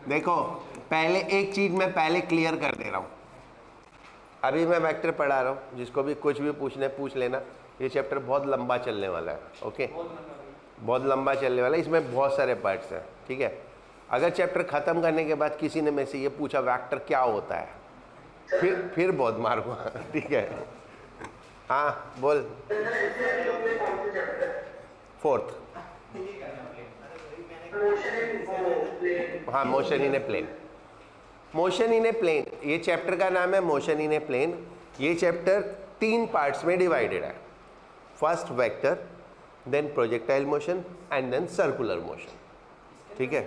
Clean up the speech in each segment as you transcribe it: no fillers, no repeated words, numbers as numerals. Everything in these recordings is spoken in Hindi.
देखो पहले एक चीज मैं पहले क्लियर कर दे रहा हूँ, अभी मैं वेक्टर पढ़ा रहा हूँ, जिसको भी कुछ भी पूछना है पूछ लेना। ये चैप्टर बहुत लंबा चलने वाला है, ओके, बहुत लंबा चलने वाला है, इसमें बहुत सारे पार्ट्स हैं, ठीक है। अगर चैप्टर खत्म करने के बाद किसी ने में से ये पूछा वेक्टर क्या होता है, फिर बहुत मारूंगा, ठीक है। हाँ बोल। फोर्थ, हाँ motion in a plane. Motion in a plane, ये चैप्टर का नाम है मोशन इन ए प्लेन। ये चैप्टर 3 पार्ट्स में डिवाइडेड है। First vector, then projectile motion and then circular motion, ठीक है।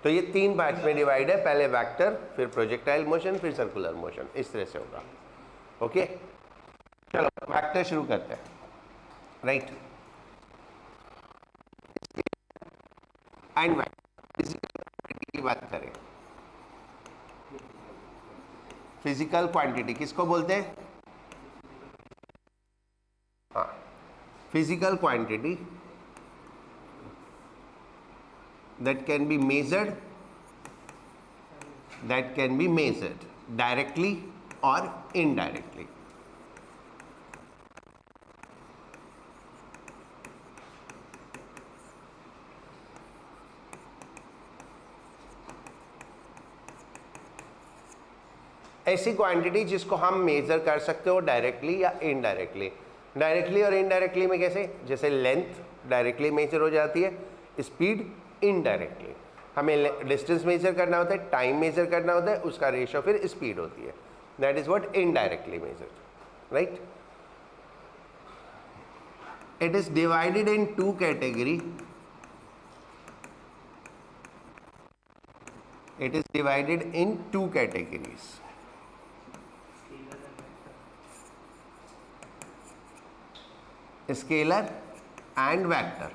तो ये 3 पार्ट्स में डिवाइड है, पहले वेक्टर, फिर प्रोजेक्टाइल मोशन, फिर सर्कुलर मोशन, इस तरह से होगा, ओके। चलो वेक्टर शुरू करते हैं, राइट। एंड फिजिकल क्वांटिटी की बात करें, फिजिकल क्वांटिटी किसको बोलते हैं? हाँ, physical quantity that can be measured directly or indirectly. ऐसी क्वांटिटी जिसको हम मेजर कर सकते हो डायरेक्टली या इनडायरेक्टली। डायरेक्टली और इनडायरेक्टली में कैसे? जैसे लेंथ डायरेक्टली मेजर हो जाती है, स्पीड इनडायरेक्टली। हमें डिस्टेंस मेजर करना होता है, टाइम मेजर करना होता है, उसका रेशियो फिर स्पीड होती है। That is what indirectly measured, right. It is divided in 2 category. It is divided in 2 categories. Scalar and vector.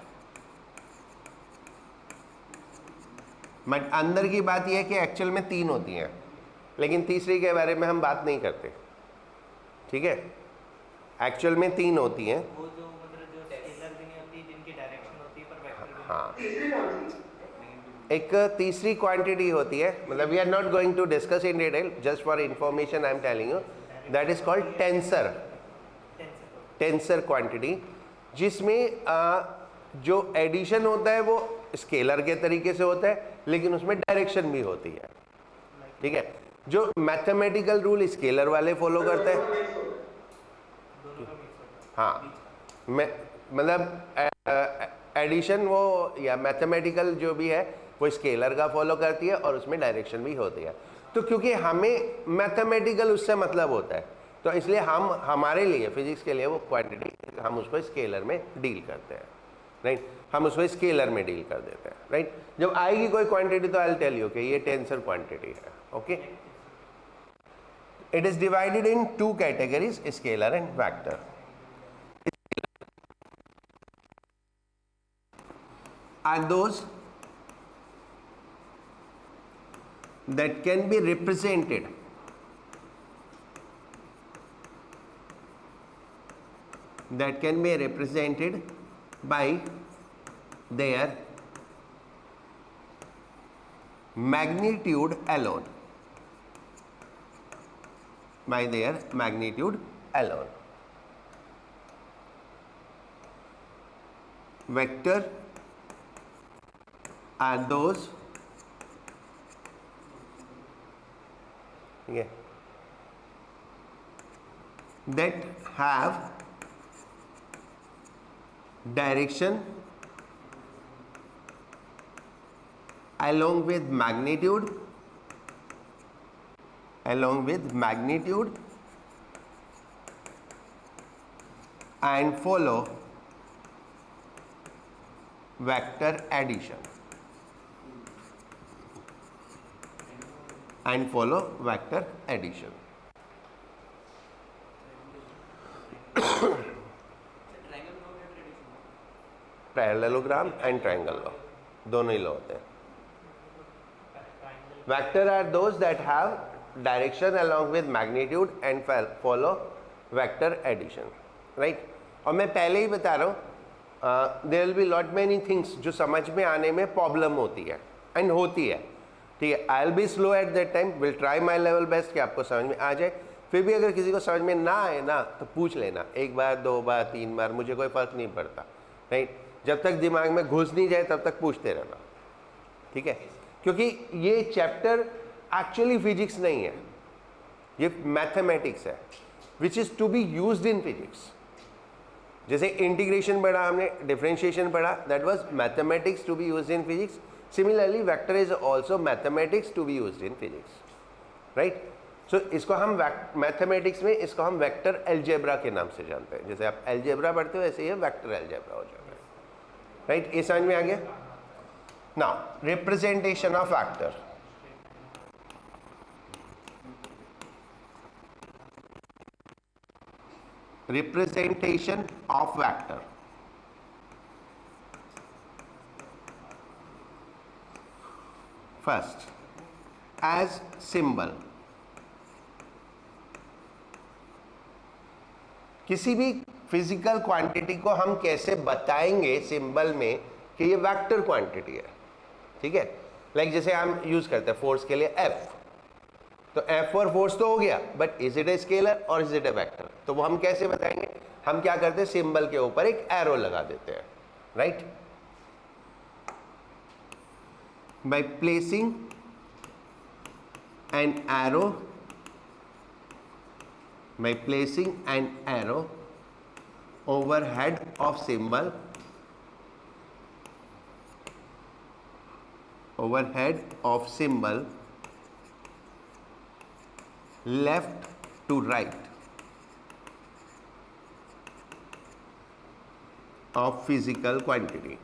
But अंदर की बात यह है कि एक्चुअल में 3 होती हैं, लेकिन तीसरी के बारे में हम बात नहीं करते, ठीक है। एक्चुअल में 3 होती हैं, वो जो मतलब जो स्केलर भी नहीं होती, जिनकी डायरेक्शन होती है पर वेक्टर भी। हाँ, एक तीसरी क्वांटिटी होती है, मतलब we are not going to discuss in detail, just for information I am telling you, that is called tensor. Tensor quantity, जिसमें जो एडिशन होता है वो स्केलर के तरीके से होता है, लेकिन उसमें डायरेक्शन भी होती है, ठीक है। जो मैथमेटिकल रूल स्केलर वाले फॉलो करते हैं, हाँ, मतलब एडिशन वो या मैथमेटिकल जो भी है वो स्केलर का फॉलो करती है और उसमें डायरेक्शन भी होती है। तो क्योंकि हमें मैथमेटिकल उससे मतलब होता है, तो इसलिए हम हमारे लिए फिजिक्स के लिए वो क्वांटिटी हम उसको स्केलर में डील करते हैं, राइट। हम उसको स्केलर में डील कर देते हैं, राइट। जब आएगी कोई क्वांटिटी तो आई विल टेल यू कि ये टेंसर क्वांटिटी है, okay. It is divided in 2 categories, scalar and vector. Are those that can be represented by their magnitude alone, Vector are those that have direction along with magnitude and follow vector addition. Parallelogram and triangle law, दोनों ही लॉ होते हैं। Vector are those that have direction along with magnitude and follow vector addition, right. और मैं पहले ही बता रहा हूँ, there will be lot many things जो समझ में आने में प्रॉब्लम होती है एंड होती है, ठीक है, I will be slow at that time, will try my level best कि आपको समझ में आ जाए। फिर भी अगर किसी को समझ में ना आए ना तो पूछ लेना, एक बार, दो बार, तीन बार, मुझे कोई फर्क नहीं पड़ता, राइट। जब तक दिमाग में घुस नहीं जाए तब तक पूछते रहना, ठीक है। क्योंकि ये चैप्टर एक्चुअली फिजिक्स नहीं है, ये मैथमेटिक्स है, which is to be used in physics. जैसे इंटीग्रेशन पढ़ा हमने, डिफरेंशिएशन पढ़ा, that was mathematics to be used in physics. Similarly vector is also mathematics to be used in physics, right. So इसको हम मैथमेटिक्स में इसको हम वेक्टर अलजेब्रा के नाम से जानते हैं। जैसे आप अलजेब्रा पढ़ते हो ऐसे ही वेक्टर अलजेब्रा हो जाता है, राइट। ये समझ में आ गया। Now representation of vector, representation of vector. First, as symbol. किसी भी फिजिकल क्वांटिटी को हम कैसे बताएंगे सिंबल में कि ये वेक्टर क्वांटिटी है, ठीक है। लाइक जैसे हम यूज करते हैं फोर्स के लिए F, तो F और फोर्स तो हो गया, but is it a scalar और इज इट ए वेक्टर, तो वो हम कैसे बताएंगे? हम क्या करते हैं, सिंबल के ऊपर एक एरो लगा देते हैं, right. By placing an arrow, by placing an arrow overhead of symbol, overhead of symbol left to right of physical quantity.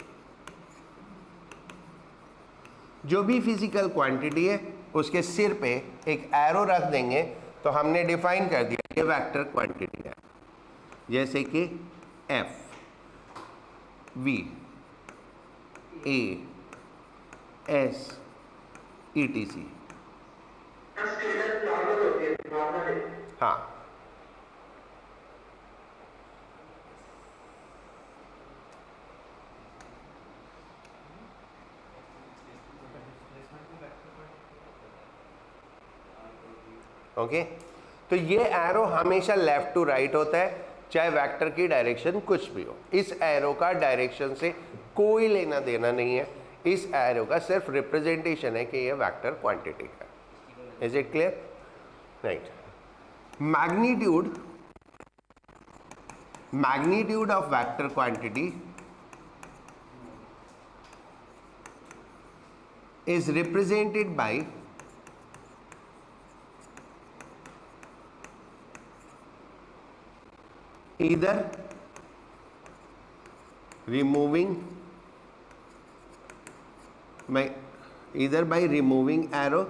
जो भी फिजिकल क्वांटिटी है उसके सिर पे एक एरो रख देंगे तो हमने डिफाइन कर दिया ये वेक्टर क्वांटिटी है। जैसे कि F, V, A, S, ETC। हाँ, ओके। तो ये एरो हमेशा लेफ्ट टू राइट होता है, चाहे वेक्टर की डायरेक्शन कुछ भी हो। इस एरो का डायरेक्शन से कोई लेना देना नहीं है, इस एरो का सिर्फ रिप्रेजेंटेशन है कि ये वेक्टर क्वांटिटी है। Is it clear? Right. Magnitude of vector quantity is represented by either removing arrow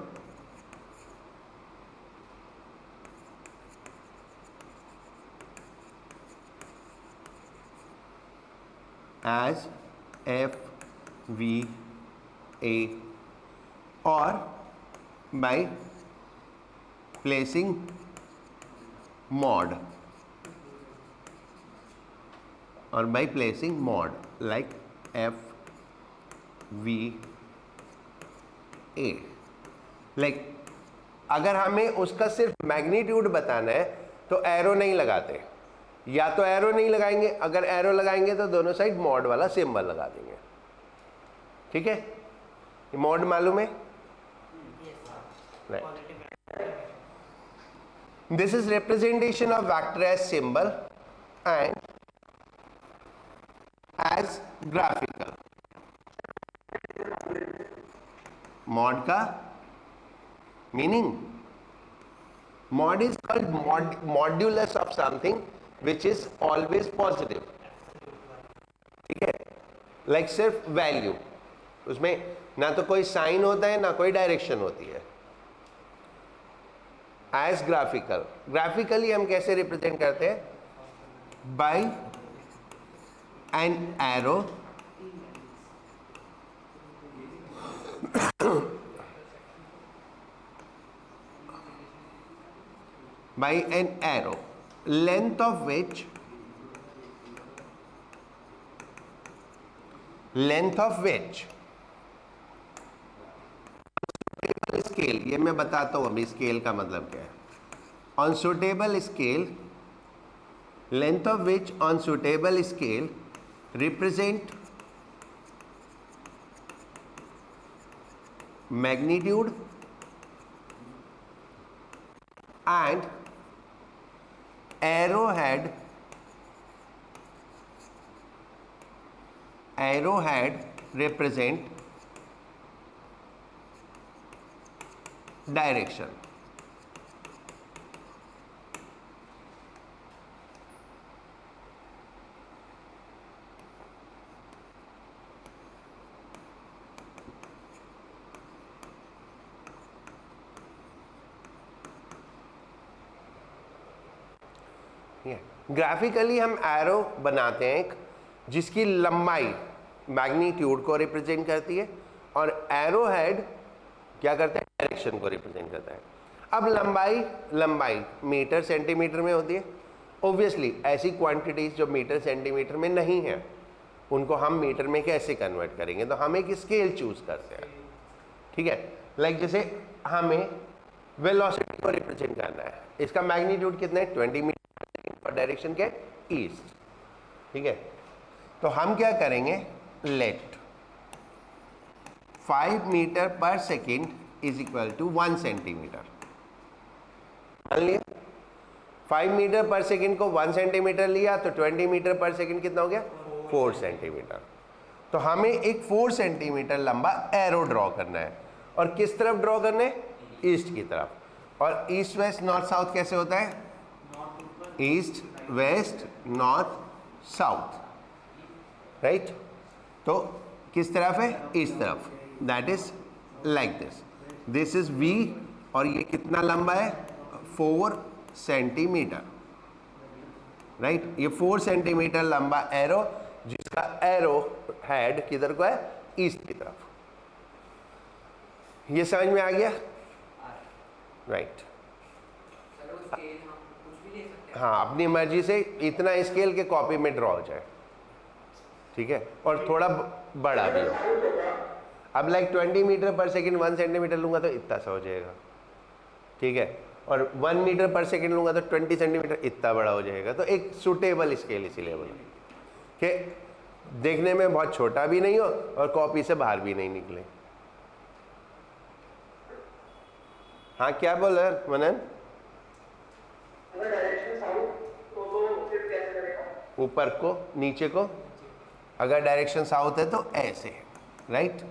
as F, V, A, or by placing mod, like F, V, A। Like अगर हमें उसका सिर्फ मैग्नीट्यूड बताना है तो एरो नहीं लगाते, या तो एरो नहीं लगाएंगे, अगर एरो लगाएंगे तो दोनों साइड मॉड वाला सिंबल लगा देंगे, ठीक है। मॉड मालूम है? Right. This is representation of vector as symbol and as graphical. Mod का meaning, mod is called modulus of something which is always positive, ठीक है। Like सिर्फ वैल्यू, उसमें ना तो कोई साइन होता है ना कोई डायरेक्शन होती है। एज ग्राफिकली हम कैसे रिप्रेजेंट करते हैं? By an arrow by an arrow length of which scale, ये मैं बताता हूं अभी स्केल का मतलब क्या है. On suitable scale, length of which on suitable scale represent magnitude and arrowhead represent direction. Graphically हम एरो बनाते हैं एक जिसकी लंबाई मैग्नीट्यूड को रिप्रेजेंट करती है और एरो हेड क्या करता है, डायरेक्शन को रिप्रेजेंट करता है. अब लंबाई मीटर सेंटीमीटर में होती है. ऑब्वियसली ऐसी क्वांटिटीज जो मीटर सेंटीमीटर में नहीं है उनको हम मीटर में कैसे कन्वर्ट करेंगे, तो हम एक स्केल चूज करते हैं. ठीक है, लाइक जैसे हमें वेलोसिटी को रिप्रेजेंट करना है, इसका मैग्नीट्यूड कितना है, 20 मीटर और डायरेक्शन के ईस्ट. ठीक है, तो हम क्या करेंगे, let 5 metre per second is equal to 1 centimetre. मान लिया 5 मीटर पर सेकेंड को 1 सेंटीमीटर लिया तो 20 मीटर पर सेकेंड कितना हो गया, 4 सेंटीमीटर. तो हमें एक 4 सेंटीमीटर लंबा एरो ड्रॉ करना है. और किस तरफ ड्रॉ करना है, ईस्ट की तरफ. और ईस्ट वेस्ट नॉर्थ साउथ कैसे होता है, east west north south, right. तो किस तरफ है, ईस्ट तरफ. That is like this. This is V और ये कितना लंबा है, 4 सेंटीमीटर, राइट. ये 4 सेंटीमीटर लंबा एरो जिसका एरो हेड किधर को है, ईस्ट की तरफ. ये समझ में आ गया, राइट. हाँ, अपनी मर्जी से इतना स्केल के कॉपी में ड्रॉ हो जाए. ठीक है, और थोड़ा बड़ा भी हो. अब like 20 metre per second 1 centimetre लूंगा तो इतना सा हो जाएगा. ठीक है, और 1 मीटर पर सेकेंड लूंगा तो 20 सेंटीमीटर इतना बड़ा हो जाएगा. तो एक सुटेबल स्केल इसीलिए बोला कि देखने में बहुत छोटा भी नहीं हो और कॉपी से बाहर भी नहीं निकले. हाँ, क्या बोल रहे हैं मनन, ऊपर को नीचे को, अगर डायरेक्शन साउथ है तो ऐसे, राइट.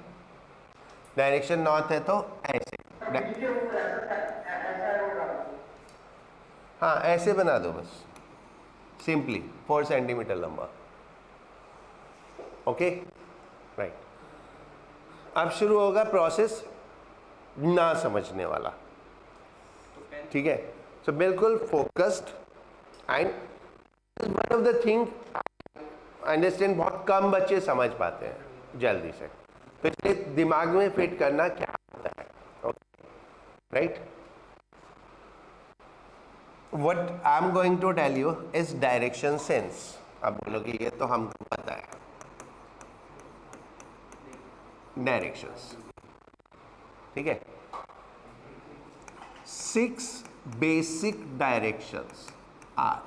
डायरेक्शन नॉर्थ है तो ऐसे. हाँ, ऐसे बना दो बस, सिंपली 4 सेंटीमीटर लंबा. Okay, right. अब शुरू होगा प्रोसेस ना समझने वाला. ठीक है, सो बिल्कुल focused and one of the thing understand बहुत कम बच्चे समझ पाते हैं जल्दी से, तो इसलिए दिमाग में फिट करना क्या होता है. Okay, right. What I am going to tell you is direction sense. अब बोलोगे ये तो हमको पता है, डायरेक्शंस. ठीक है, 6 basic directions are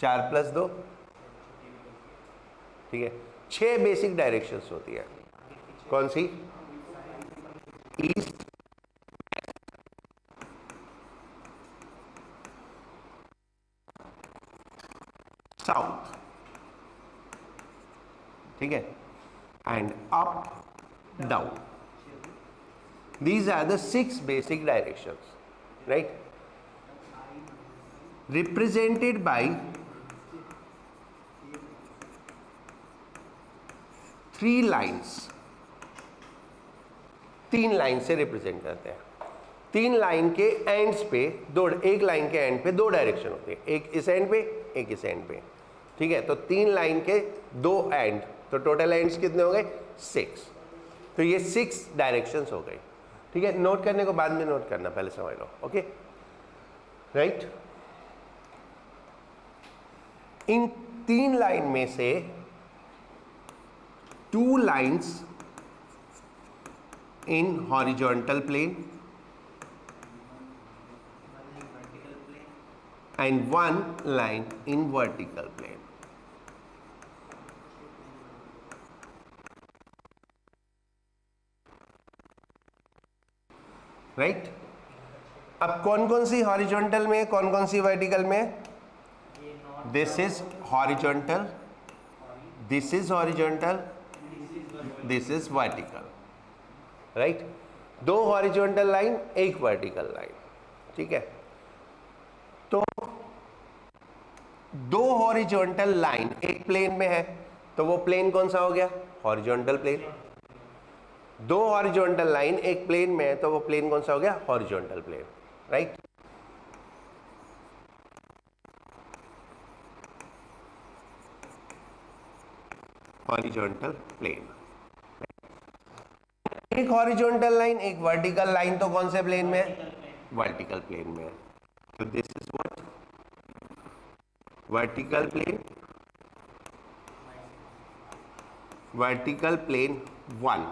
4 + 2. ठीक है, 6 बेसिक डायरेक्शंस होती है. कौन सी, ईस्ट, साउथ, ठीक है, and up down. These are the 6 basic directions, right? Represented by 3 lines. 3 line से रिप्रेजेंट करते हैं. 3 लाइन के एंड्स पे एक लाइन के एंड पे 2 डायरेक्शन होते हैं, एक इस एंड पे एक इस एंड पे. ठीक है, तो 3 लाइन के 2 एंड, तो टोटल एंड्स कितने हो गए, 6. तो ये 6 डायरेक्शंस हो गई. ठीक है, नोट करने को बाद में नोट करना, पहले समझ लो. Okay, right. इन 3 लाइन में से 2 lines in horizontal plane and one line in vertical plane. Right? अब कौन कौन सी हॉरिजॉन्टल में, कौन कौन सी वर्टिकल में? This is horizontal, this is horizontal, this is vertical. Right? दो हॉरिजॉन्टल लाइन, एक वर्टिकल लाइन. ठीक है? तो दो हॉरिजॉन्टल लाइन एक प्लेन में है, तो वो प्लेन कौन सा हो गया? Horizontal plane. दो हॉरिजॉन्टल लाइन एक प्लेन में है, तो वो प्लेन कौन सा हो गया? Horizontal plane. Right? Horizontal plane. एक हॉरिजॉन्टल लाइन, एक वर्टिकल लाइन, तो कौन से प्लेन में है? वर्टिकल प्लेन में है. तो this is what? Vertical plane, vertical plane 1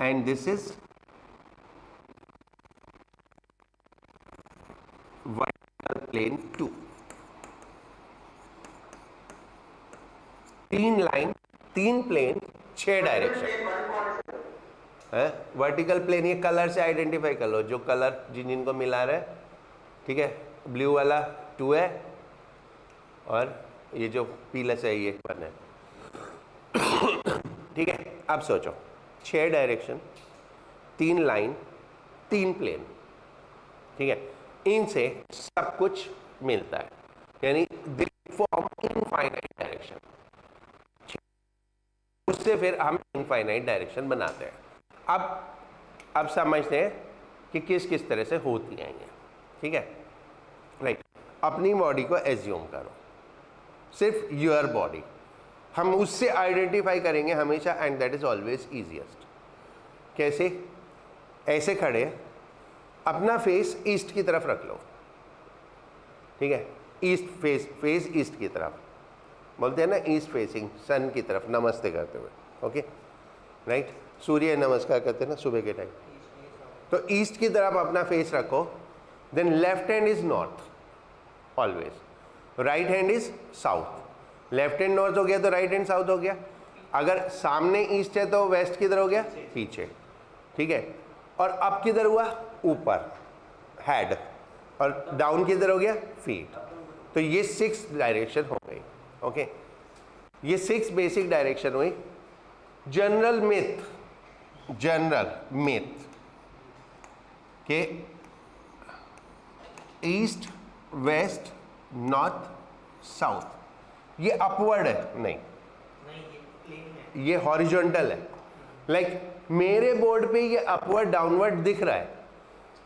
and this is vertical plane 2. तीन लाइन, तीन प्लेन, 6 डायरेक्शन है. वर्टिकल प्लेन ये कलर से आइडेंटिफाई कर लो, जो कलर जिनको मिला रहा है. ठीक है? ब्लू वाला 2 है और ये जो पीला से ये 1 है. ठीक है? अब सोचो, 6 डायरेक्शन, 3 लाइन, 3 प्लेन. ठीक है? इनसे सब कुछ मिलता है, यानी दे फॉर्म इनफाइनाइट डायरेक्शन. उससे फिर हम इनफाइनाइट डायरेक्शन बनाते हैं. अब समझते हैं कि किस किस तरह से होती हैं ये. ठीक है? राइट? अपनी बॉडी को एज्यूम करो, सिर्फ योर बॉडी, हम उससे आइडेंटिफाई करेंगे हमेशा, and that is always easiest. कैसे? ऐसे खड़े, अपना फेस ईस्ट की तरफ रख लो. ठीक है? ईस्ट फेस ईस्ट की तरफ बोलते हैं ना, ईस्ट फेसिंग, सन की तरफ नमस्ते करते हुए. ओके? राइट? सूर्य नमस्कार करते हैं ना सुबह के टाइम. तो ईस्ट की तरफ अपना फेस रखो. Then left hand is north always, right hand is south. Left hand north हो गया तो राइट हैंड साउथ हो गया. अगर सामने ईस्ट है तो वेस्ट किधर हो गया? पीछे. ठीक है? और अप किधर हुआ? ऊपर, हेड. और डाउन किधर हो गया? फीट. तो ये 6 डायरेक्शन हो गई. ओके? ये 6 बेसिक डायरेक्शन हुई. जनरल मिथ के ईस्ट, वेस्ट, नॉर्थ, साउथ, ये अपवर्ड है. नहीं, ये हॉरिजॉन्टल है. लाइक मेरे बोर्ड पे ये अपवर्ड डाउनवर्ड दिख रहा है,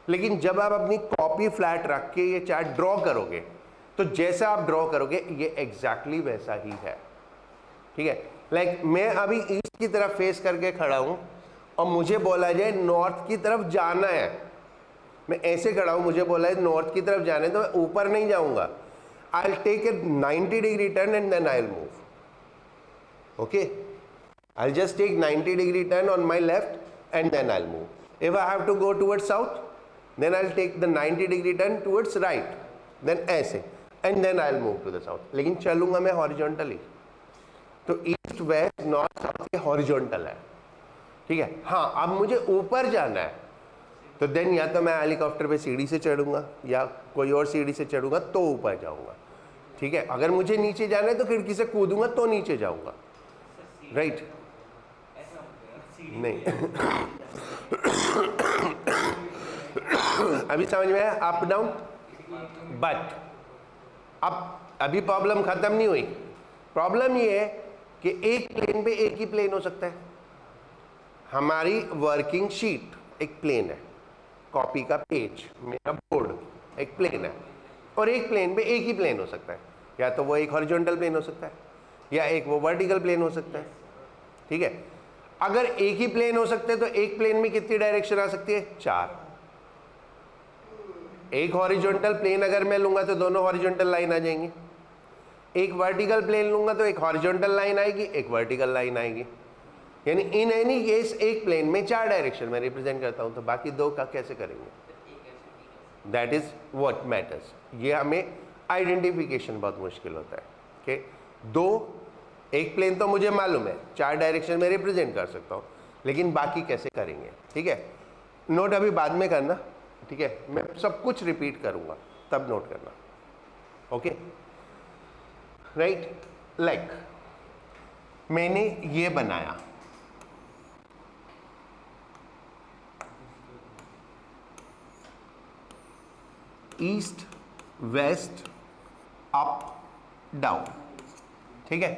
लेकिन जब आप अपनी कॉपी फ्लैट रख के ये चार्ट ड्रॉ करोगे, तो जैसा आप ड्रॉ करोगे ये एग्जैक्टली वैसा ही है. ठीक है? लाइक मैं अभी ईस्ट की तरफ फेस करके खड़ा हूं और मुझे बोला जाए नॉर्थ की तरफ जाना है, मैं ऐसे खड़ा हूं, मुझे बोला है नॉर्थ की तरफ जाना है, तो मैं ऊपर नहीं जाऊंगा. I'll take a 90 degree turn and then I'll move. Okay? I'll just take 90 degree turn on my left and then I'll move. If I have to go towards south, then I'll take the 90 degree turn towards right. Then ऐसे, and then I'll move to the south. लेकिन चलूंगा मैं horizontally. तो ईस्ट, वेस्ट, नॉर्थ, साउथ ये हॉरिजॉन्टल है. ठीक है? हाँ, अब मुझे ऊपर जाना है, तो देन या तो मैं हेलीकॉप्टर पे सीढ़ी से चढ़ूंगा या कोई और सीढ़ी से चढ़ूंगा तो ऊपर जाऊंगा. ठीक है? अगर मुझे नीचे जाना है तो खिड़की से कूदूंगा तो नीचे जाऊंगा. राइट? नहीं. अभी समझ में आया? Up down. बट अब अभी प्रॉब्लम खत्म नहीं हुई. प्रॉब्लम ये है कि एक प्लेन पे एक ही प्लेन हो सकता है. हमारी वर्किंग शीट एक प्लेन है, कॉपी का पेज, मेरा बोर्ड एक प्लेन है, और एक प्लेन पे एक ही प्लेन हो सकता है. या तो वो एक हॉरिजॉन्टल प्लेन हो सकता है या एक वो वर्टिकल प्लेन हो सकता है. ठीक है? अगर एक ही प्लेन हो सकते हैं तो एक प्लेन में कितनी डायरेक्शन आ सकती है? 4. एक हॉरिजॉन्टल प्लेन अगर मैं लूंगा तो दोनों हॉरिजॉन्टल लाइन आ जाएंगी. एक वर्टिकल प्लेन लूंगा तो एक हॉरिजॉन्टल लाइन आएगी, एक वर्टिकल लाइन आएगी. यानी इन एनी केस एक प्लेन में 4 डायरेक्शन में रिप्रेजेंट करता हूं, तो बाकी 2 का कैसे करेंगे? That is what matters. ये हमें आइडेंटिफिकेशन बहुत मुश्किल होता है कि 2 एक प्लेन तो मुझे मालूम है 4 डायरेक्शन में रिप्रेजेंट कर सकता हूं, लेकिन बाकी कैसे करेंगे? ठीक है, नोट अभी बाद में करना, ठीक है, मैं सब कुछ रिपीट करूंगा तब नोट करना। ओके, राइट, लाइक मैंने ये बनाया, ईस्ट वेस्ट अप डाउन, ठीक है,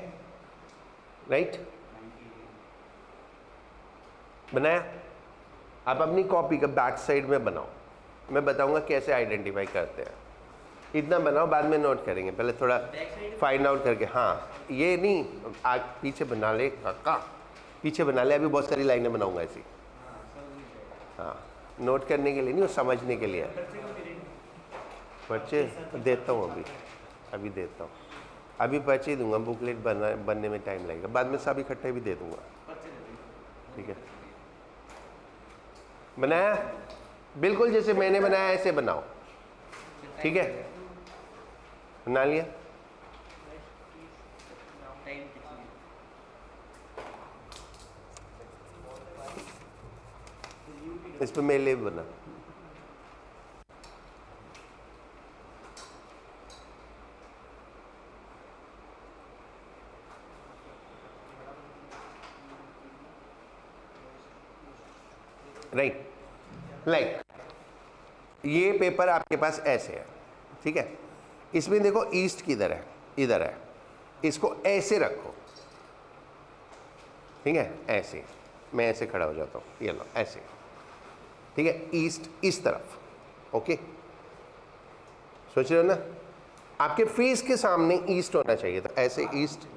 राइट, बनाया। आप अपनी कॉपी का बैक साइड में बनाओ, मैं बताऊंगा कैसे आइडेंटिफाई करते हैं। इतना बनाओ, बाद में नोट करेंगे, पहले थोड़ा फाइंड आउट करके। हाँ, ये नहीं, आग पीछे बना ले काका, पीछे बना ले, अभी बहुत सारी लाइनें बनाऊंगा ऐसी। हाँ, नोट करने के लिए नहीं, वो समझने के लिए। पर्चे देता हूँ, अभी देता हूँ, अभी पर्चे ही दूंगा, बुकलेट बनने में टाइम लगेगा, बाद में सब इकट्ठे भी दे दूंगा। ठीक है, बनाया बिल्कुल जैसे मैंने बनाया ऐसे बनाओ, ठीक है, बना लिया। इस पे मेरे लिए बना, राइट, लाइक ये पेपर आपके पास ऐसे है, ठीक है, इसमें देखो ईस्ट किधर है, इधर है, इसको ऐसे रखो, ठीक है, ऐसे, मैं ऐसे खड़ा हो जाता हूँ, ये लो ऐसे, ठीक है, ईस्ट इस तरफ, ओके, सोच रहे हो ना, आपके फेस के सामने ईस्ट होना चाहिए, तो ऐसे ईस्ट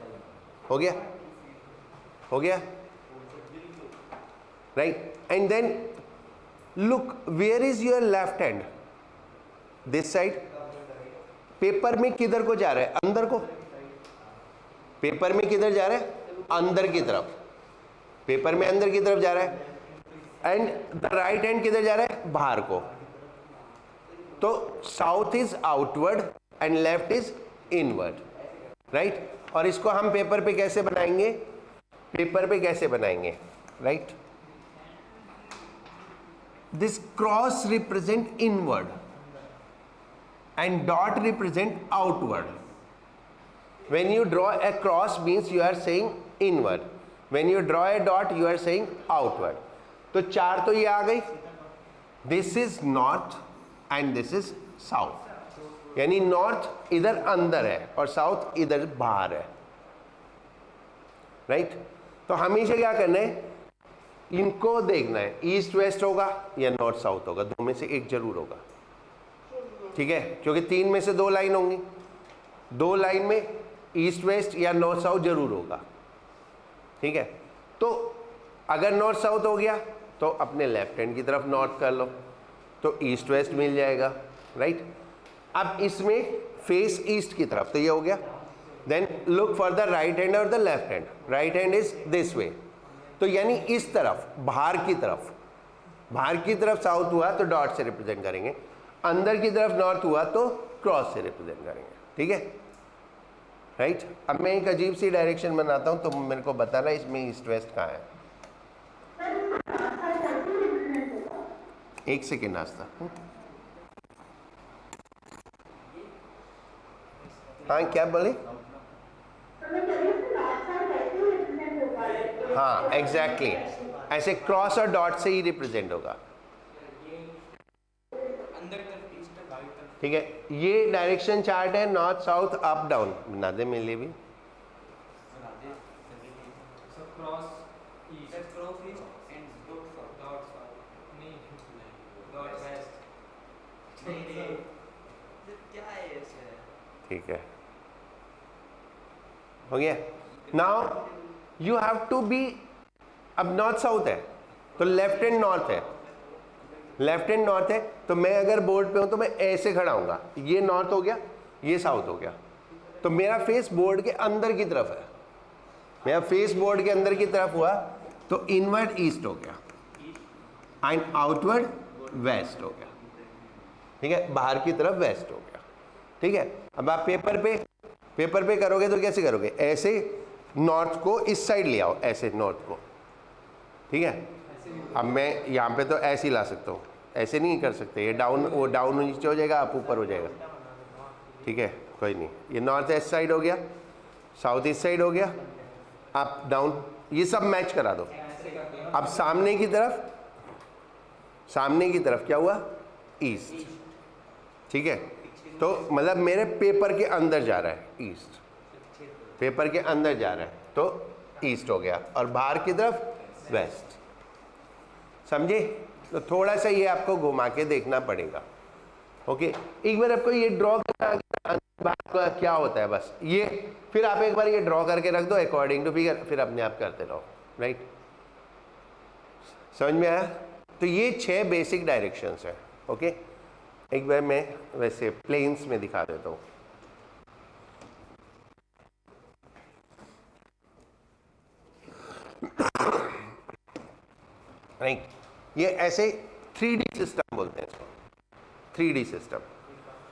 हो गया, हो गया, right, and then look where is your left hand, this side. Paper में किधर को जा रहा है? अंदर को। पेपर में किधर जा रहा है? अंदर की तरफ। पेपर में अंदर की तरफ जा रहा है, एंड द राइट हैंड किधर जा रहा है? बाहर को। तो south is outward and left is inward, right. और इसको हम पेपर पे कैसे बनाएंगे? पेपर पे कैसे बनाएंगे, right? This cross represent inward and dot represent outward. When you draw a cross means you are saying inward. When you draw a dot you are saying outward. तो 4 तो ये आ गई, this is north and this is south, यानी नॉर्थ इधर अंदर है और साउथ इधर बाहर है, राइट। तो हमेशा क्या करना है, इनको देखना है, ईस्ट वेस्ट होगा या नॉर्थ साउथ होगा, 2 में से एक जरूर होगा, ठीक है, क्योंकि 3 में से 2 लाइन होंगी, 2 लाइन में ईस्ट वेस्ट या नॉर्थ साउथ जरूर होगा, ठीक है। तो अगर नॉर्थ साउथ हो गया तो अपने लेफ्ट हैंड की तरफ नॉर्थ कर लो, तो ईस्ट वेस्ट मिल जाएगा, राइट। अब इसमें फेस ईस्ट की तरफ, तो ये हो गया। Then look for the right hand और the left hand, right hand is this way, तो यानी इस तरफ, बाहर की तरफ, बाहर की तरफ साउथ हुआ तो डॉट से रिप्रेजेंट करेंगे, अंदर की तरफ नॉर्थ हुआ तो क्रॉस से रिप्रेजेंट करेंगे, ठीक है, राइट। अब मैं एक अजीब सी डायरेक्शन बनाता हूं, तो मेरे को बताना इसमें ईस्ट वेस्ट कहाँ है। एक सेकेंड नाश्ता, हाँ क्या बोले? हाँ एग्जैक्टली, ऐसे क्रॉस और डॉट से ही रिप्रेजेंट होगा, ठीक है। ये डायरेक्शन चार्ट है, नॉर्थ साउथ अप डाउन, बना दे मेरे लिए भी। ठीक है, हो गया। Now you have to be, अब नॉर्थ साउथ है तो लेफ्ट हैंड नॉर्थ है, लेफ्ट हैंड नॉर्थ है, तो मैं अगर बोर्ड पे हूं तो मैं ऐसे खड़ा हूंगा, ये नॉर्थ हो गया, ये साउथ हो गया, तो मेरा फेस बोर्ड के अंदर की तरफ है, मेरा फेस बोर्ड के अंदर की तरफ हुआ, तो इनवर्ड ईस्ट हो गया एंड आउटवर्ड वेस्ट हो गया, ठीक है, बाहर की तरफ वेस्ट हो गया, ठीक है। अब आप पेपर पे करोगे तो कैसे करोगे, ऐसे नॉर्थ को इस साइड ले आओ, ऐसे नॉर्थ को, ठीक है। अब मैं यहाँ पे तो ऐसे ही ला सकता हूँ, ऐसे नहीं कर सकते, ये डाउन, वो डाउन नीचे हो जाएगा, अप ऊपर हो जाएगा, ठीक है, कोई नहीं। ये नॉर्थ ईस्ट साइड हो गया, साउथ ईस्ट साइड हो गया, अप डाउन, ये सब मैच करा दो। अब सामने की तरफ क्या हुआ, ईस्ट, ठीक है। तो मतलब मेरे पेपर के अंदर जा रहा है ईस्ट, पेपर के अंदर जा रहा है तो ईस्ट हो गया, और बाहर की तरफ वेस्ट, समझे। तो थोड़ा सा ये आपको घुमा के देखना पड़ेगा, ओके। एक बार आपको ये ड्रॉ करना क्या होता है, बस ये, फिर आप एक बार ये ड्रॉ करके रख दो अकॉर्डिंग टू फिगर, फिर अपने आप करते रहो, राइट। समझ में आया। तो ये 6 बेसिक डायरेक्शंस है, ओके। एक बार मैं वैसे प्लेन्स में दिखा देता हूँ। राइट, ये ऐसे 3D सिस्टम बोलते हैं इसको, 3D सिस्टम।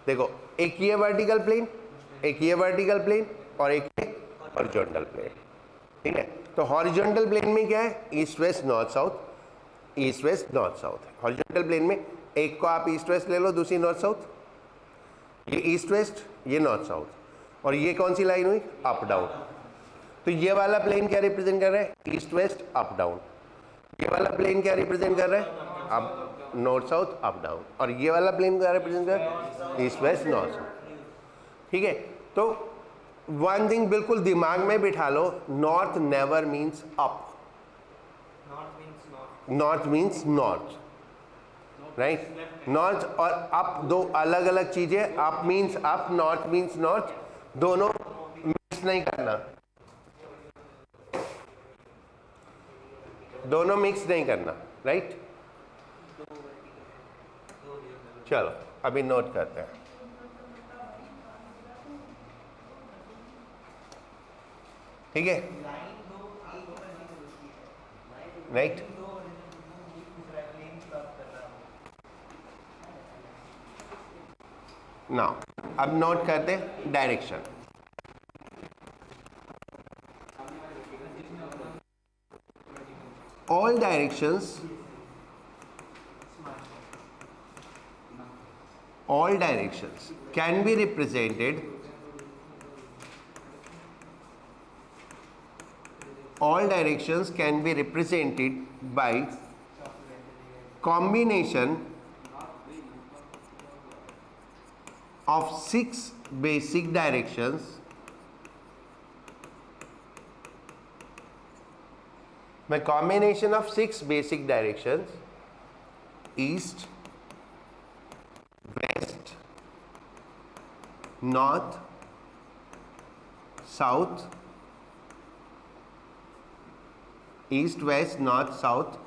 देखो, एक ये वर्टिकल प्लेन, एक ये वर्टिकल प्लेन, और एक ये हॉरिजॉन्टल प्लेन, ठीक है। तो हॉरिजॉन्टल प्लेन में क्या है, east west north south, east west north south. Horizontal plane में एक को आप ईस्ट वेस्ट ले लो, दूसरी नॉर्थ साउथ, ये ईस्ट वेस्ट, ये नॉर्थ साउथ, और ये कौन सी लाइन हुई, अप डाउन। तो ये वाला प्लेन क्या रिप्रेजेंट कर रहा है, ईस्ट वेस्ट अप डाउन। ये वाला प्लेन क्या रिप्रेजेंट कर रहा है, अब नॉर्थ साउथ अप डाउन। और ये वाला प्लेन क्या रिप्रेजेंट कर रहा है, ईस्ट वेस्ट नॉर्थ साउथ, ठीक है। तो वन थिंग बिल्कुल दिमाग में बिठा लो, north never means up, north means north, right. North और अप दो अलग अलग चीजें, up means up, north means north, दोनों मिक्स नहीं करना, दोनों मिक्स नहीं करना, राइट। चलो अभी नोट करते हैं, ठीक है, राइट। नाउ अब नोट करते हैं direction. All directions can be represented, all directions can be represented by combination of 6 basic directions by combination of 6 basic directions: east, west, north, south, east, west, north, south,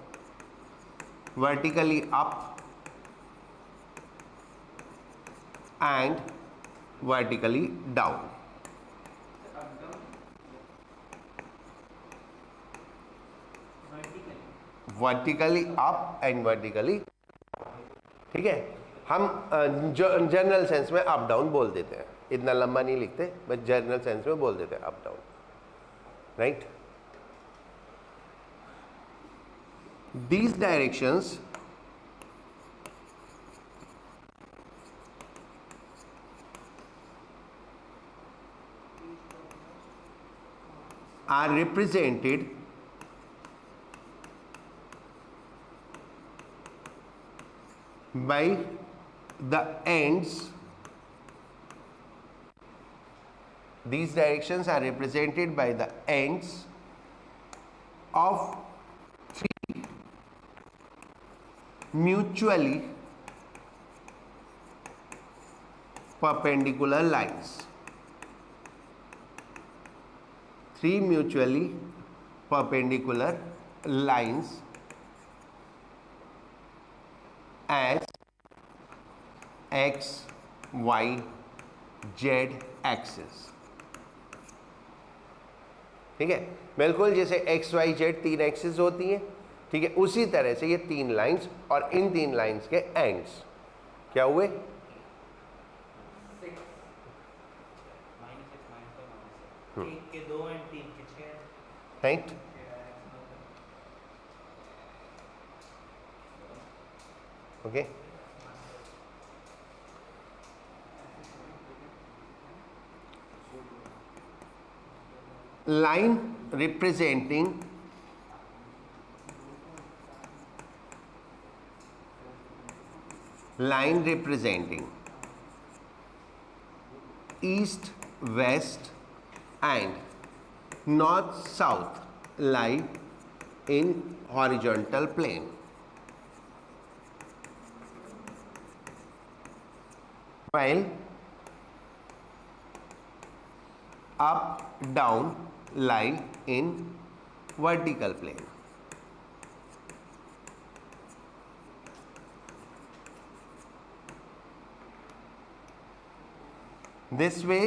vertically up and vertically down. Vertically up and vertically, ठीक है। हम जनरल सेंस में अप डाउन बोल देते हैं, इतना लंबा नहीं लिखते, बस जनरल सेंस में बोल देते हैं up down, right. These directions are represented by the ends, these directions are represented by the ends of 3 mutually perpendicular lines, 3 mutually perpendicular lines as x, y, z axis. ठीक है, बिल्कुल जैसे एक्स वाई जेड 3 एक्सिस होती हैं, ठीक है, उसी तरह से ये 3 लाइंस और इन 3 लाइंस के एंड्स क्या हुए? Right. Okay, line representing east west and north south lie in horizontal plane, while up down lie in vertical plane. This way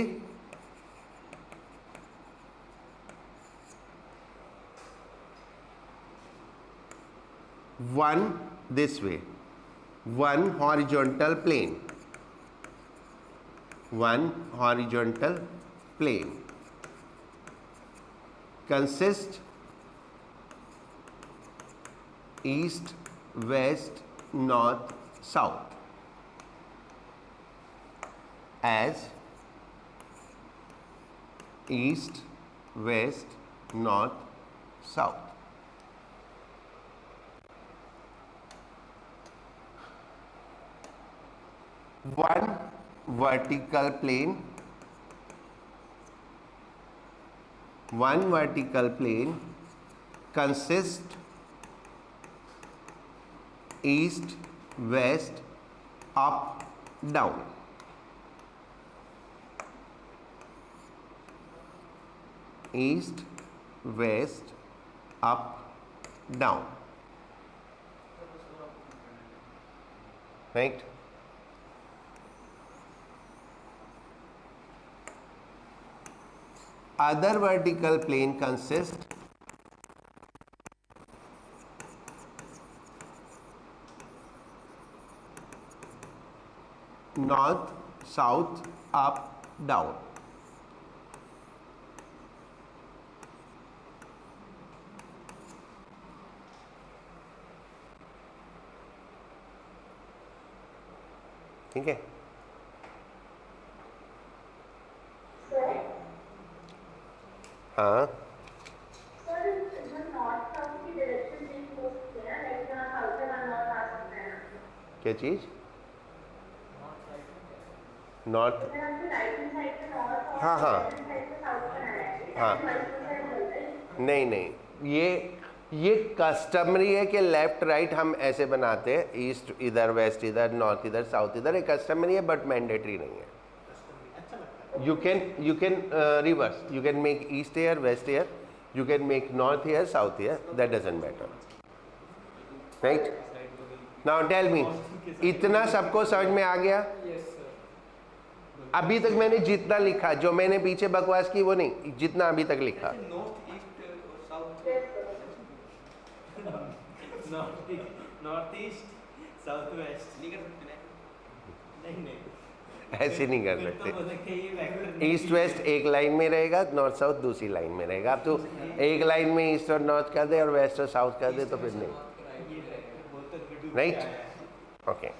one horizontal plane consists east west north south as east west north south. One vertical plane consists east west up down. East west up down, right? Other vertical plane consists north south up down. ठीक है, हाँ क्या चीज? नॉर्थ, हाँ हाँ हाँ, नहीं नहीं, ये कस्टमरी है कि लेफ्ट राइट हम ऐसे बनाते हैं, ईस्ट इधर वेस्ट इधर नॉर्थ इधर साउथ इधर, एक कस्टमरी है बट मैंडेटरी नहीं है. You can reverse. You can make east here, west here. You can make north here, south here. That doesn't matter, right? Now tell me, इतना सबको समझ में आ गया? अभी तक मैंने जितना लिखा, जो मैंने पीछे बकवास की वो नहीं, जितना अभी तक लिखा. नॉर्थ ईस्ट साउथ वेस्ट नहीं कर सकते? नहीं ऐसे नहीं कर सकते. ईस्ट वेस्ट एक लाइन में रहेगा, नॉर्थ साउथ दूसरी लाइन में रहेगा. अब तो एक लाइन में ईस्ट और नॉर्थ कर दे और वेस्ट और साउथ कर दे तो फिर नहीं, right? Okay,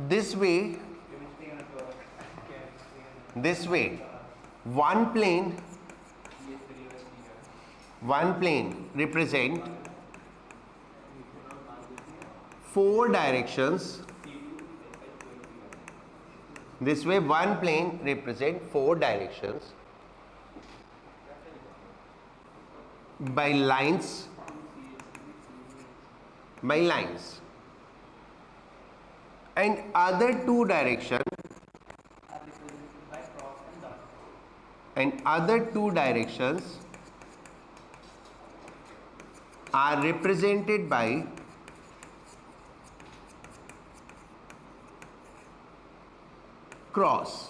this way one plane represent 4 directions. This way one plane represent 4 directions by lines and other 2 directions are represented by cross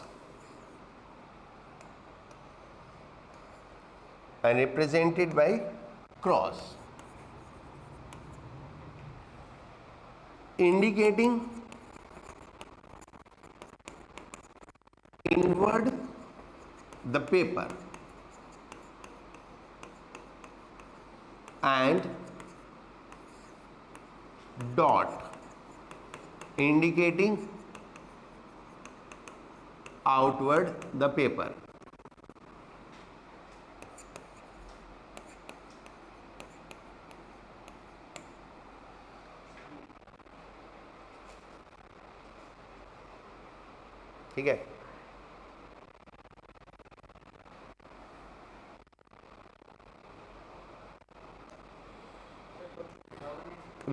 and represented by cross, indicating inward the paper and dot indicating outward the paper. ठीक है,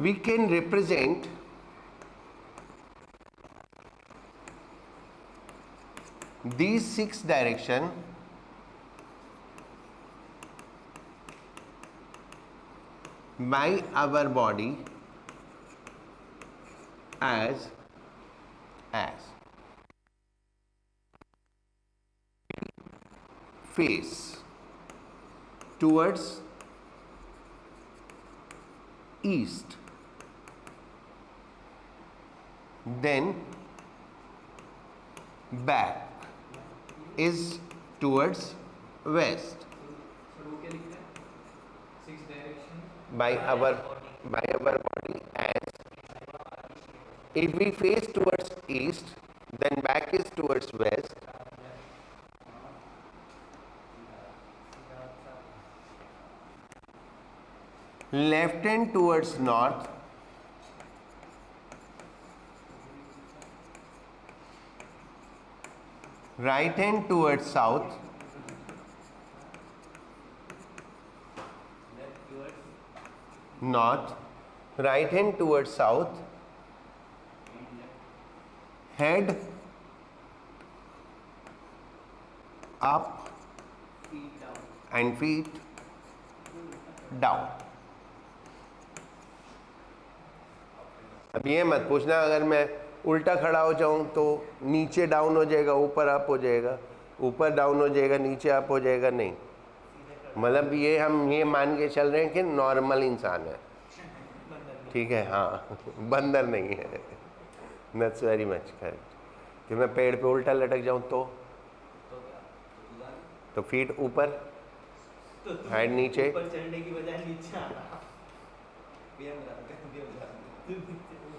we can represent these 6 direction by our body as face towards east, then back is towards west by our body as, if we face towards east then back is towards west, left hand towards north, right hand towards south, north, right hand towards south, head up and feet down. अब ये मत पूछना अगर मैं उल्टा खड़ा हो जाऊं तो नीचे डाउन हो जाएगा, ऊपर अप हो जाएगा, ऊपर डाउन हो जाएगा, नीचे अप हो जाएगा, नहीं। मतलब ये हम ये मान के चल रहे हैं कि नॉर्मल इंसान है, ठीक है, हाँ, बंदर नहीं है। That's very much correct. कि मैं पेड़ पे उल्टा लटक जाऊं तो फीट ऊपर, हेड नीचे, ऊपर चढ़ने की बजाय नीचे आना,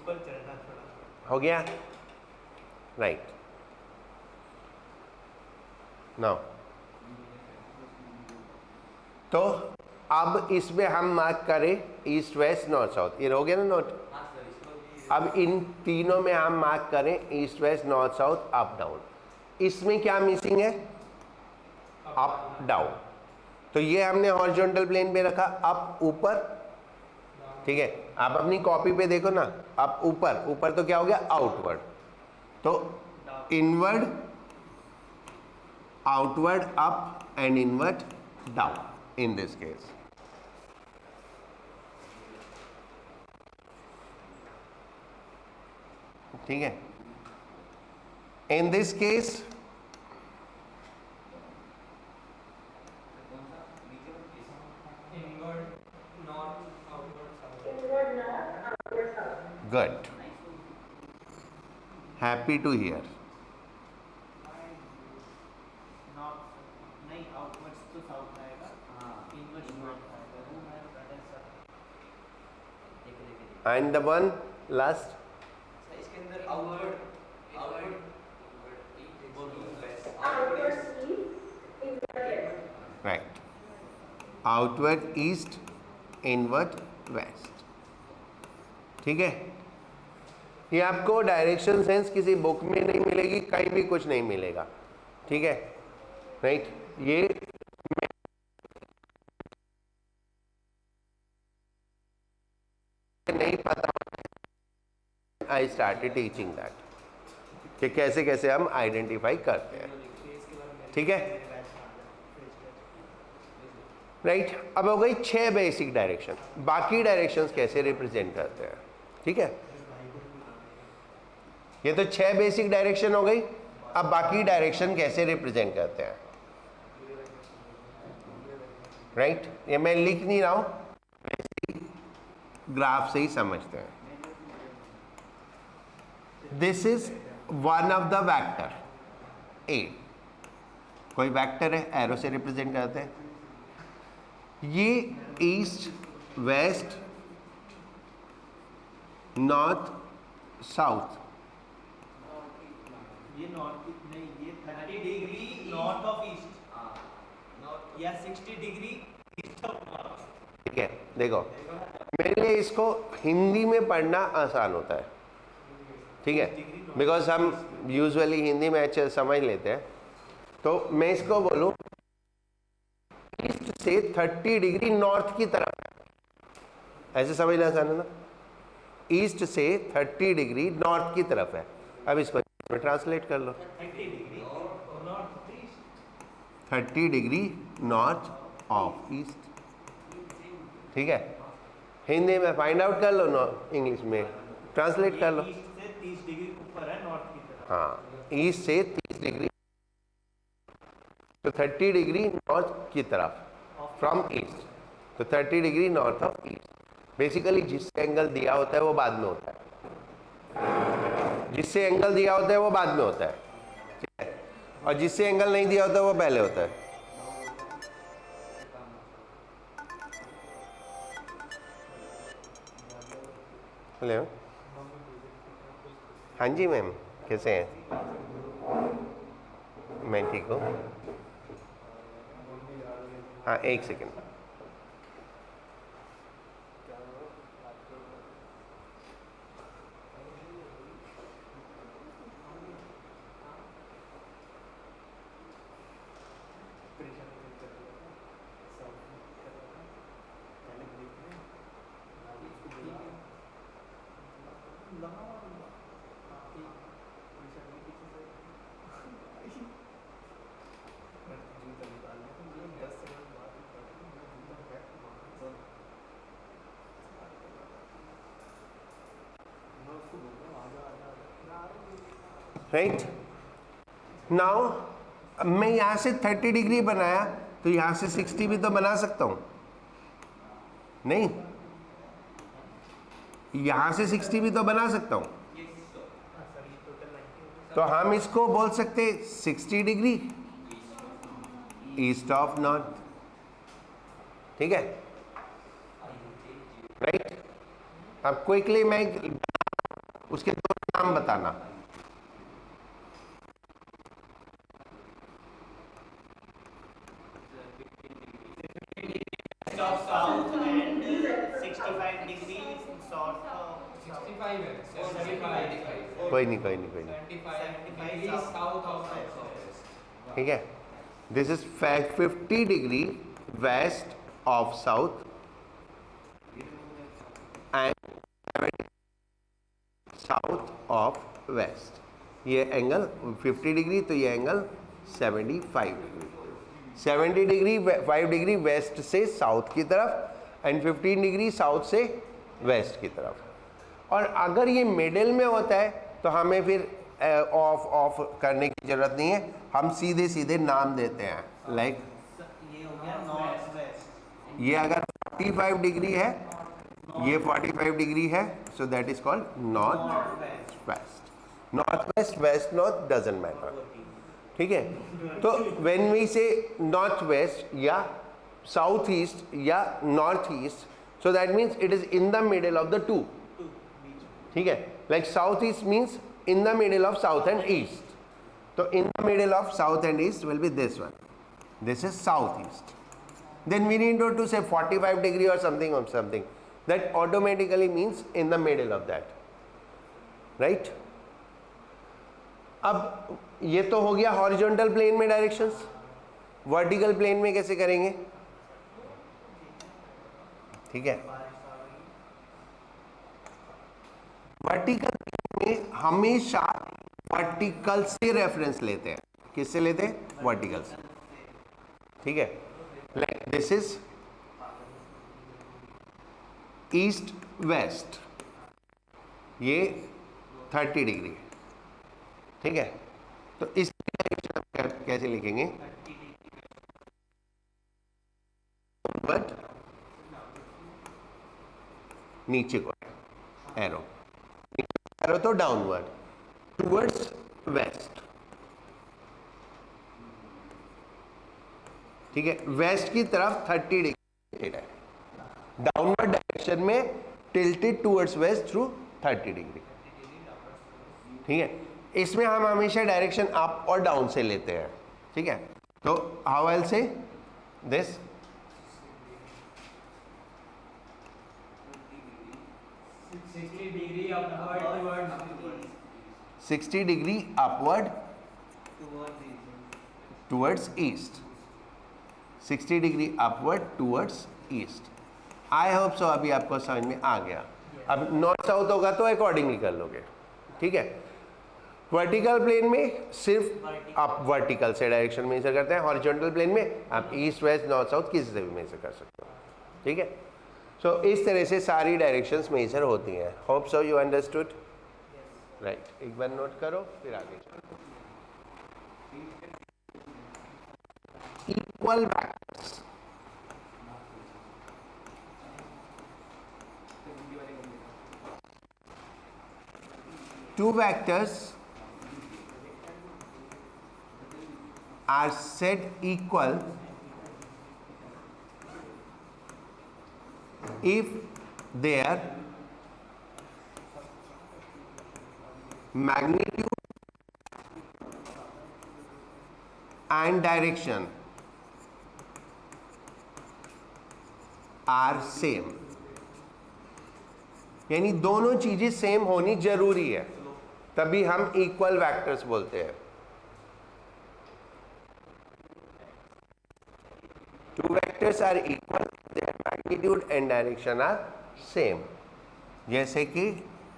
ऊपर चढ़ना थोड़ा हो गया, राइट। नाउ तो अब इसमें हम मार्क करें ईस्ट वेस्ट नॉर्थ साउथ, ये हो गया ना नोट। अब इन तीनों में हम मार्क करें east west north south up down. इसमें क्या मिसिंग है? Up down. तो ये हमने हॉरिजॉन्टल प्लेन पे रखा, अप ऊपर, ठीक है। आप अपनी कॉपी पे देखो ना, अप ऊपर, ऊपर तो क्या हो गया? आउटवर्ड। तो inward, outward up and inward down in this case. ठीक है, in this case good, happy to hear. And the one last, इसके अंदर outward right, outward east, inward west। ठीक है, ये आपको डायरेक्शन सेंस किसी बुक में नहीं मिलेगी, कहीं भी कुछ नहीं मिलेगा, ठीक है, राइट। ये नहीं पता, आई स्टार्टेड टीचिंग दैट कि कैसे कैसे हम आइडेंटिफाई करते हैं, ठीक है, राइट। अब हो गई 6 बेसिक डायरेक्शन, बाकी डायरेक्शंस कैसे रिप्रेजेंट करते हैं, ठीक है। ये तो 6 बेसिक डायरेक्शन हो गई। अब बाकी डायरेक्शन कैसे रिप्रेजेंट करते हैं, राइट? ये मैं लिख नहीं रहा हूं, ग्राफ से ही समझते हैं. This is one of the vector A. कोई वेक्टर है, एरो से रिप्रेजेंट करते हैं. ये ईस्ट वेस्ट नॉर्थ साउथ, ये नॉर्थ नहीं, ये 30 डिग्री नॉर्थ ऑफ ईस्ट या 60 डिग्री ईस्ट ऑफ नॉर्थ. ठीक है. देखो, मेरे लिए इसको हिंदी में पढ़ना आसान होता है, ठीक है, बिकॉज हम यूजुअली हिंदी में अच्छे समझ लेते हैं. तो मैं इसको बोलूं ईस्ट से 30 डिग्री नॉर्थ की तरफ, ऐसे समझना आसान है ना. ईस्ट से 30 डिग्री नॉर्थ की तरफ है. अब इसको ट्रांसलेट कर लो. 30 degree north east, 30 degree north of east. ठीक है. हिंदी में फाइंड आउट कर लो, इंग्लिश में ट्रांसलेट कर लो. ईस्ट से 30 डिग्री ऊपर है नॉर्थ की तरफ. हाँ, ईस्ट से 30 डिग्री, तो 30 डिग्री नॉर्थ की तरफ फ्रॉम ईस्ट. तो 30 degree north of east. Basically जिससे एंगल दिया होता है वो बाद में होता है, जिससे एंगल दिया होता है वो बाद में होता है, ठीक है, और जिससे एंगल नहीं दिया होता वो पहले होता है. हेलो, हाँ जी मैम, कैसे हैं? मैं ठीक हूँ. हाँ, एक सेकेंड. राइट नाउ मैं यहां से 30 डिग्री बनाया तो यहां से 60 भी तो बना सकता हूं, नहीं? यहां से 60 भी तो बना सकता हूं. तो हम इसको बोल सकते 60 डिग्री ईस्ट ऑफ नॉर्थ. ठीक है, राइट? अब क्विकली मैं उसके दो नाम बताना. South and 65 degree north of 65 है 75 कोई नहीं, कोई नहीं, कोई नहीं. 75 डिग्री साउथ ऑफ ठीक है. This is 50 degree west of south and south of west. ये एंगल 50 डिग्री, तो ये angle 75 degree. 70 degree 5 degree west से साउथ की तरफ एंड 15 डिग्री साउथ से वेस्ट की तरफ. और अगर ये मिडिल में होता है तो हमें फिर ऑफ ऑफ करने की जरूरत नहीं है, हम सीधे सीधे नाम देते हैं. लाइक ये हो गया नॉर्थ वेस्ट. ये अगर 45 डिग्री है, ये 45 डिग्री है, so that is called north west. North west, west north doesn't matter. ठीक है. तो when we say north west या साउथ ईस्ट या north east, so that means it is in the middle of the two. ठीक है. Like south east means in the middle of south and east. तो in the middle of south and east will be this one. This is southeast. Then we need to say 45 degree or something. That automatically means in the middle of that. Right? अब ये तो हो गया हॉरिजॉन्टल प्लेन में डायरेक्शंस. वर्टिकल प्लेन में कैसे करेंगे? ठीक है. वर्टिकल प्लेन में हमेशा वर्टिकल से रेफरेंस लेते हैं. किससे लेते हैं? वर्टिकल से. ठीक है. Like this is east west, ये 30 डिग्री. ठीक है. तो इसकी डायरेक्शन हम कैसे लिखेंगे? बट नीचे को एरो, एरो तो डाउनवर्ड टुवर्ड्स वेस्ट, ठीक है, वेस्ट की तरफ 30 डिग्री है, डाउनवर्ड डायरेक्शन में tilted towards waste through 30 degree, ठीक है। इसमें हम हमेशा डायरेक्शन अप और डाउन से लेते हैं, ठीक है। तो how I will say this, 60 degree upward towards 60 degree upward towards east, 60 degree upward towards east. I hope so अभी आपको समझ में आ गया। अब नॉर्थ साउथ होगा तो अकॉर्डिंगली कर लोगे, ठीक है। वर्टिकल प्लेन में सिर्फ आप वर्टिकल से डायरेक्शन मेजर करते हैं, हॉरिजॉन्टल प्लेन में आप ईस्ट वेस्ट नॉर्थ साउथ किसी से भी मेजर कर सकते हो, ठीक है। सो इस तरह से सारी डायरेक्शंस मेजर होती हैं। Hope so you understood, right. एक बार नोट करो फिर आगे चलो। Equal vectors, two vectors are said equal if their magnitude and direction are same, यानी दोनों चीजें सेम होनी जरूरी है, तभी हम इक्वल वेक्टर्स बोलते हैं। Two vectors are equal, their magnitude and direction are same. जैसे कि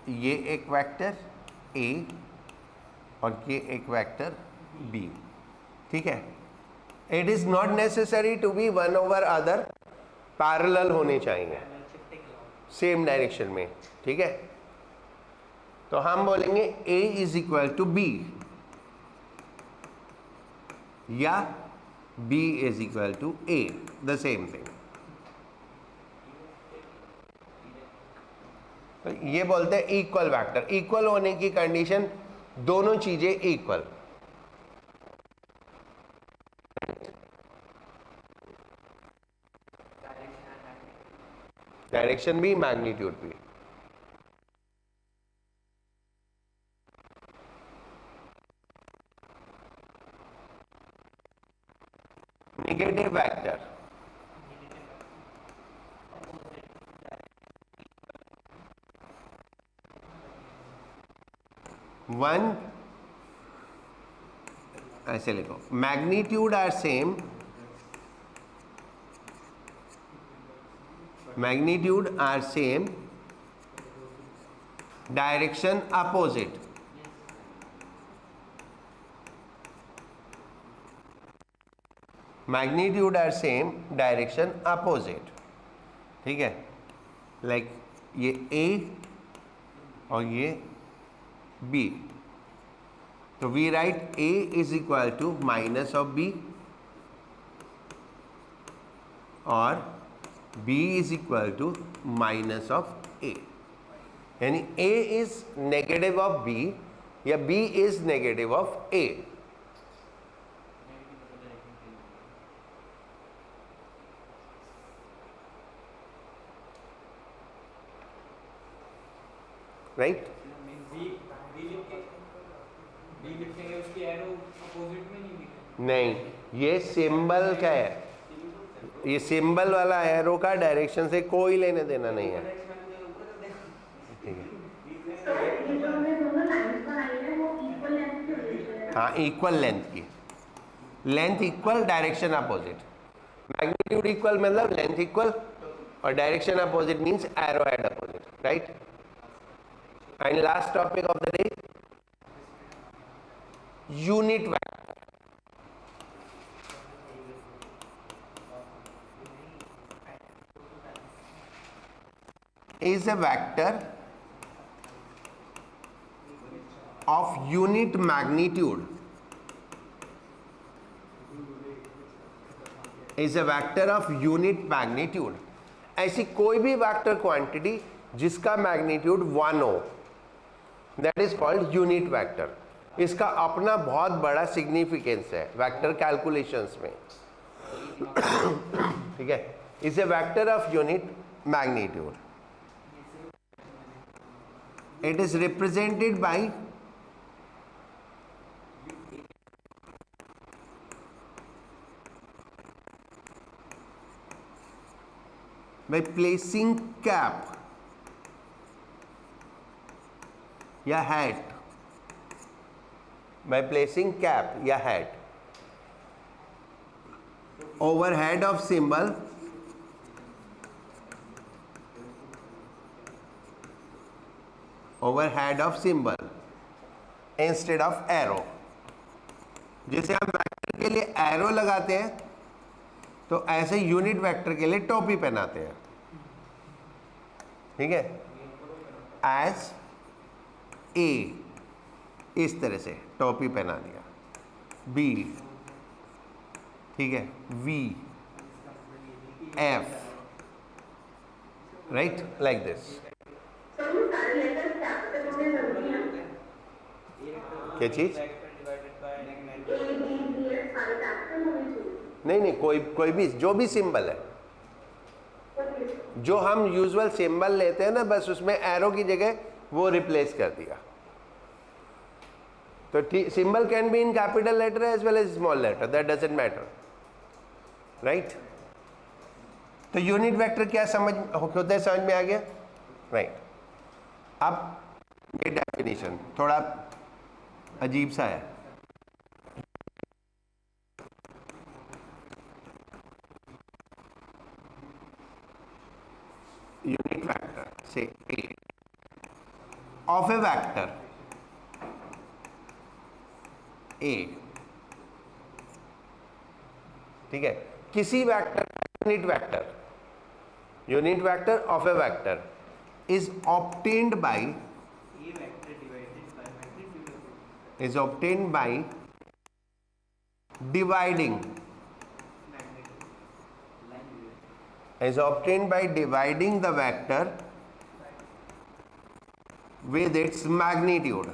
ये एक वेक्टर ए और ये एक वेक्टर बी, ठीक है। It is not necessary to be one over other, parallel होने चाहिए सेम डायरेक्शन में, ठीक है। तो हम बोलेंगे A is equal to B या B is equal to A, the same thing. तो ये बोलते हैं इक्वल वेक्टर। इक्वल होने की कंडीशन दोनों चीजें इक्वल, डायरेक्शन भी मैग्नीट्यूड भी। नेगेटिव वेक्टर, वन ऐसे लिखो, magnitude are same, magnitude are same, direction opposite, magnitude are same, direction opposite, ठीक है। लाइक ये A और ये B, तो we write A is equal to minus of B और B is equal to minus of A, यानी A is negative of B या B is negative of A, right. नहीं, ये सिंबल क्या है, ये सिंबल वाला एरो का डायरेक्शन से कोई लेने देना नहीं है, ठीक है। हाँ, इक्वल लेंथ की, length equal direction opposite, magnitude equal मतलब लेंथ इक्वल और direction opposite means arrow head opposite, right. And last topic of the day, unit vector is a vector of unit magnitude is a vector of unit magnitude. ऐसी कोई भी वेक्टर क्वांटिटी जिसका मैग्नीट्यूड 1 हो, that is called unit vector. इसका अपना बहुत बड़ा सिग्निफिकेंस है वेक्टर कैलकुलेशंस में। ठीक है, is a vector of unit magnitude. It is represented by placing cap या hat, by placing cap या hat over head of symbol instead of arrow। जैसे हम वेक्टर के लिए एरो लगाते हैं तो ऐसे यूनिट वेक्टर के लिए टोपी पहनाते हैं। ठीक है, एज ए इस तरह से टोपी पहना दिया, बी, ठीक है, V, F, right, like this. क्या चीज? नहीं, कोई भी, जो भी सिंबल है, जो हम यूजुअल सिंबल लेते हैं ना, बस उसमें एरो की जगह वो रिप्लेस कर दिया। तो symbol can be in capital letter as well as small letter, that doesn't matter, right. तो यूनिट वेक्टर क्या समझ होता है, समझ में आ गया, राइट। अब ये डेफिनेशन थोड़ा अजीब सा है। यूनिट वेक्टर से ए ऑफ ए वेक्टर ए, ठीक है, किसी vector unit vector of A vector is obtained by dividing the vector with its magnitude,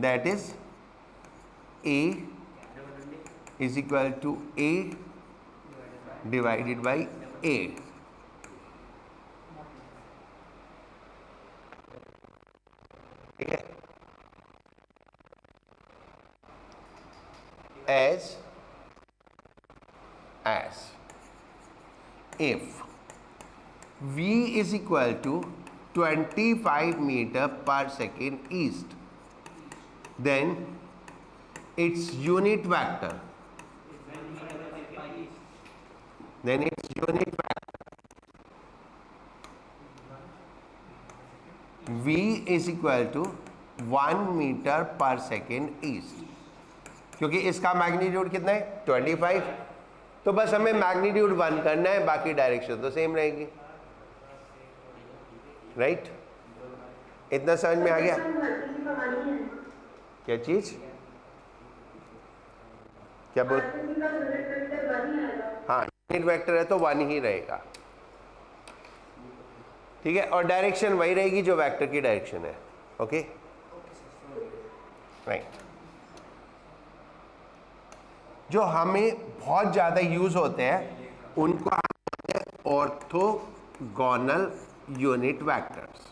that is A is equal to A divided by A। ठीक है, as if v is equal to 25 meter per second east, then its unit vector v is equal to 1 meter per second east। क्योंकि इसका मैग्नीट्यूड कितना है 25, तो बस हमें मैग्नीट्यूड 1 करना है, बाकी डायरेक्शन तो सेम रहेगी, राइट। इतना समझ में आ गया? क्या चीज, क्या बोल? हाँ, यूनिट वेक्टर है तो 1 ही रहेगा, ठीक है, और डायरेक्शन वही रहेगी जो वेक्टर की डायरेक्शन है। Okay, right. जो हमें बहुत ज़्यादा यूज होते हैं उनको हम बोलते हैं orthogonal unit vectors.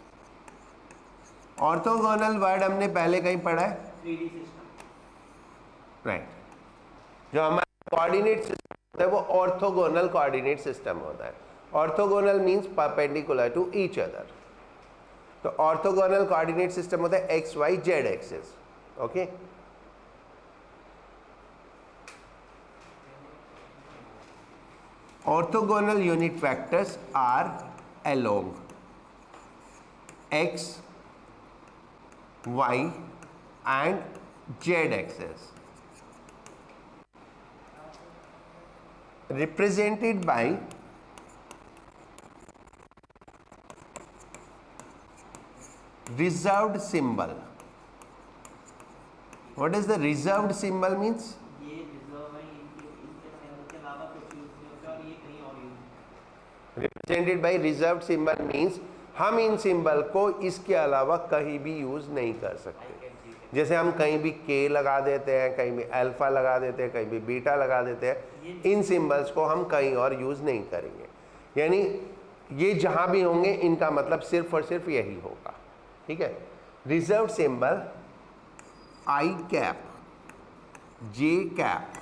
Orthogonal word हमने पहले कहीं पढ़ा है, 3D सिस्टम, राइट। जो हमारा कोऑर्डिनेट सिस्टम होता है वो ऑर्थोगोनल कोऑर्डिनेट सिस्टम होता है। Orthogonal means perpendicular to each other. तो ऑर्थोगोनल कोऑर्डिनेट सिस्टम होता है X Y Z axis. Okay, orthogonal unit vectors are along x, y and z axis, represented by reserved symbol what is the reserved symbol means? ये रिजर्व है, इनके अलावा कुछ यूज नहीं होता और ये कहीं और use. Represented by reserved symbol means हम इन सिंबल को इसके अलावा कहीं भी यूज नहीं कर सकते। जैसे हम कहीं भी के लगा देते हैं, कहीं भी अल्फा लगा देते हैं, कहीं भी बीटा लगा देते हैं, इन सिंबल्स को हम कहीं और यूज नहीं करेंगे। यानी ये जहां भी होंगे इनका मतलब सिर्फ और सिर्फ यही होगा। ठीक है, रिजर्व्ड सिंबल आई कैप, जे कैप,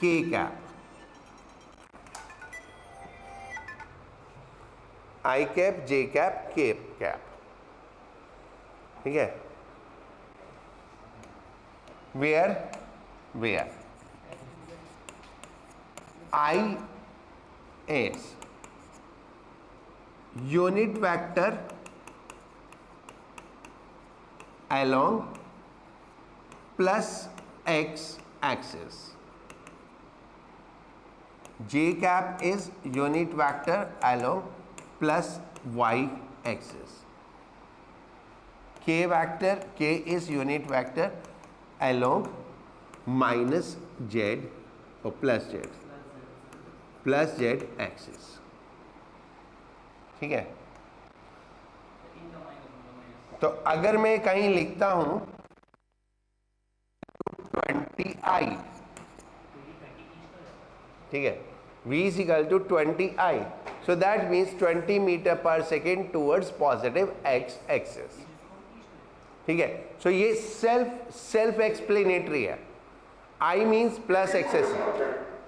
के कैप, आई कैप, जे कैप, के कैप। ठीक है, where I is unit vector along plus x axis, j cap is unit vector along plus y axis, k vector, k is unit vector along minus z और प्लस z एक्सिस। ठीक है, तो अगर मैं कहीं लिखता हूं 20i, ठीक है, v is equal to 20i, so that means 20 metre per second towards positive x axis. ठीक है, सो ये सेल्फ एक्सप्लेनेटरी है। I means plus access,